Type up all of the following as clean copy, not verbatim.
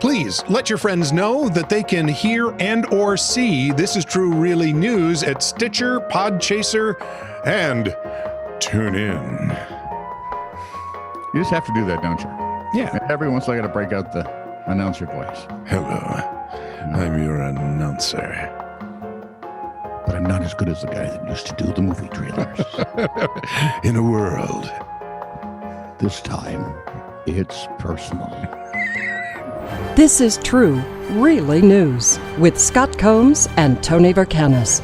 Please let your friends know that they can hear and or see This Is True Really News at Stitcher, Podchaser, and Tune In. You just have to do that, don't you? Yeah. Every once in a while I got to break out the announcer voice. Hello, I'm your announcer. But I'm not as good as the guy that used to do the movie trailers. In a world. This time, it's personal. This is True, Really News with Scott Combs and Tony Vercanis.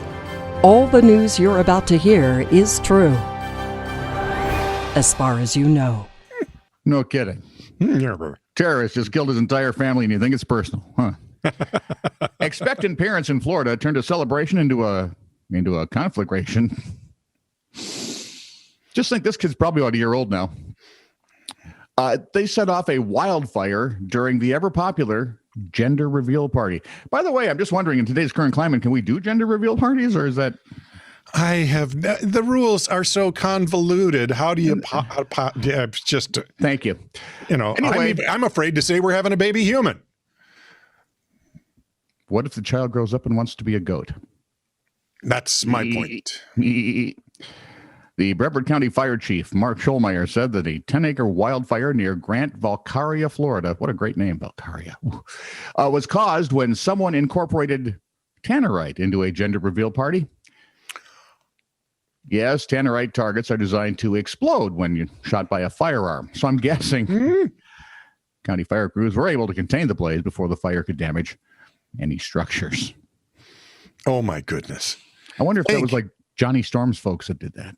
All the news you're about to hear is true, as far as you know. No kidding. Terrorist just killed his entire family and you think it's personal, huh? Expectant parents in Florida turned a celebration into a conflagration. Just think this kid's probably about a year old now. They set off a wildfire during the ever-popular gender reveal party. By the way, I'm just wondering, in today's current climate, can we do gender reveal parties, or is that... The rules are so convoluted. How do you... just... Thank you. You know, anyway, I'm afraid to say we're having a baby human. What if the child grows up and wants to be a goat? That's my point. The Brevard County Fire Chief, Mark Scholmeyer, said that a 10-acre wildfire near Grant, Valcaria, Florida, what a great name, Valcaria, was caused when someone incorporated tannerite into a gender reveal party. Yes, tannerite targets are designed to explode when you're shot by a firearm. So I'm guessing county fire crews were able to contain the blaze before the fire could damage any structures. Oh, my goodness. I wonder if that was like Johnny Storm's folks that did that.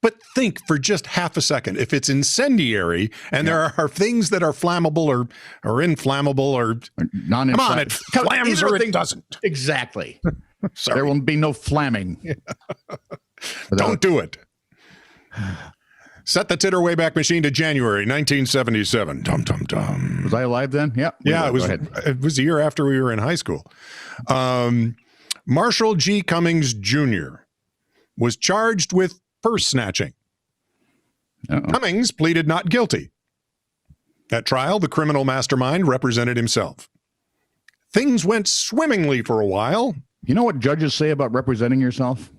But think for just half a second, if it's incendiary and there are things that are flammable or inflammable or non-inflammable. Come on, it flams or it doesn't. Exactly. Sorry. There will be no flamming. Don't do it. Set the titter Wayback Machine to January 1977. Dum, dum, dum. Was I alive then? Yeah. Yeah, it was a year after we were in high school. Marshall G. Cummings Jr. was charged with purse snatching. Cummings pleaded not guilty. At trial, the criminal mastermind represented himself. Things went swimmingly for a while. You know what judges say about representing yourself?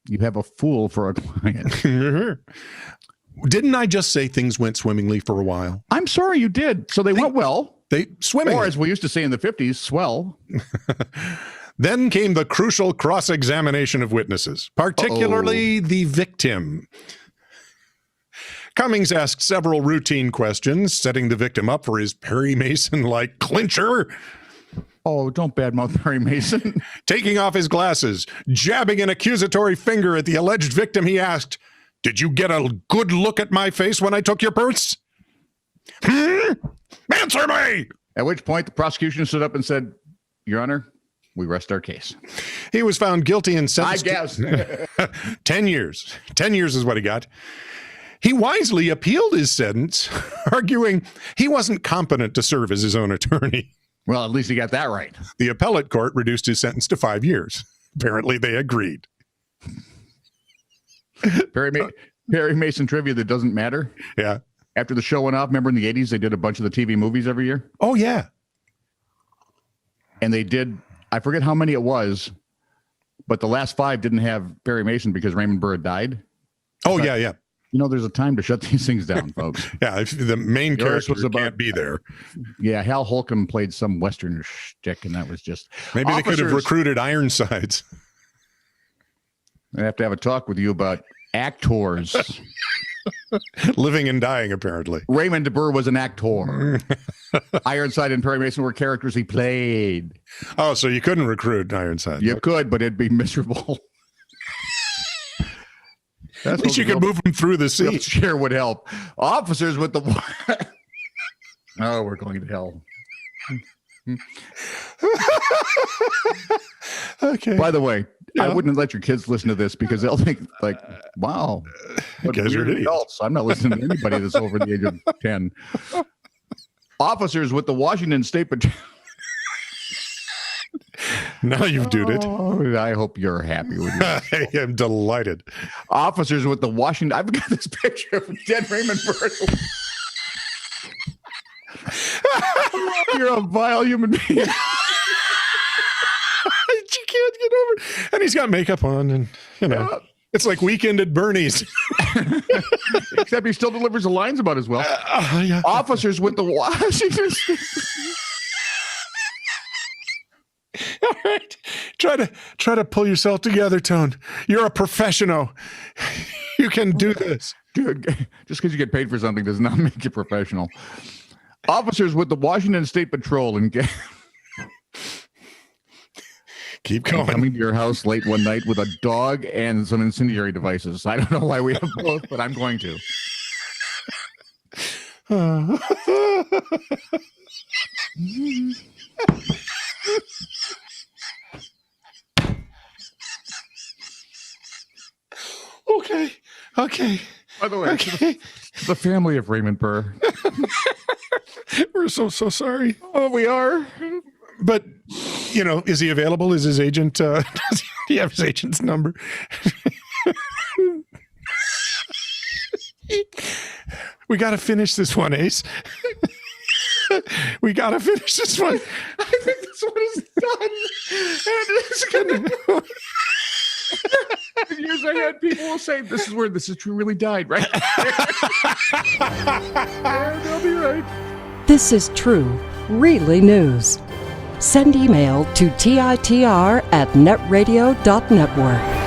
You have a fool for a client. Didn't I just say things went swimmingly for a while? I'm sorry you did. So they went well. They swimmingly. Or as we used to say in the 50s, swell. Then came the crucial cross-examination of witnesses, particularly the victim. Cummings asked several routine questions, setting the victim up for his Perry Mason-like clincher. Oh, don't badmouth Perry Mason. Taking off his glasses, jabbing an accusatory finger at the alleged victim, he asked, "Did you get a good look at my face when I took your purse? Answer me!" At which point the prosecution stood up and said, "Your Honor, we rest our case." He was found guilty and sentenced. I guess. 10 years. 10 years is what he got. He wisely appealed his sentence, arguing he wasn't competent to serve as his own attorney. Well, at least he got that right. The appellate court reduced his sentence to 5 years. Apparently, they agreed. Perry Mason trivia that doesn't matter. Yeah. After the show went off, remember in the 80s, they did a bunch of the TV movies every year? Oh, yeah. And they did, I forget how many it was, but the last 5 didn't have Perry Mason because Raymond Burr had died. Oh, yeah. You know, there's a time to shut these things down, folks. Yeah, if the main character can't be there. Yeah, Hal Holcomb played some Western shtick, and that was just... Maybe they could have recruited Ironsides. I have to have a talk with you about actors. Living and dying, apparently. Raymond Burr was an actor. Ironside and Perry Mason were characters he played. Oh, so you couldn't recruit Ironside. You could, but it'd be miserable. At least you could move them through the sea. Chair would help. Officers with the... Oh, we're going to hell. Okay. By the way, I wouldn't let your kids listen to this because they'll think like, wow, what weird adults. I'm not listening to anybody that's over the age of 10. Officers with the Washington State Patrol. Now you've done it. Oh, I hope you're happy with it. I am delighted. Officers with the Washington. I've got this picture of dead Raymond Burr. You're a vile human being. You can't get over it. And he's got makeup on, and it's like Weekend at Bernie's. Except he still delivers the lines about as well. Yeah. Officers with the Washington State. All right. Try to pull yourself together, Tone. You're a professional. You can do this. Dude, just because you get paid for something does not make you professional. Officers with the Washington State Patrol Keep going. coming to your house late one night with a dog and some incendiary devices. I don't know why we have both, but I'm going to. Okay. By the way, the family of Raymond Burr. We're so sorry. Oh, we are. But, is he available? Is his agent, does he have his agent's number? We got to finish this one, Ace. We got to finish this one. I think this one is done. And it's going to... Years ahead, people will say, this is where This Is True really died, right? And they'll be right. This is true, really news. Send email to TiTR@netradio.network.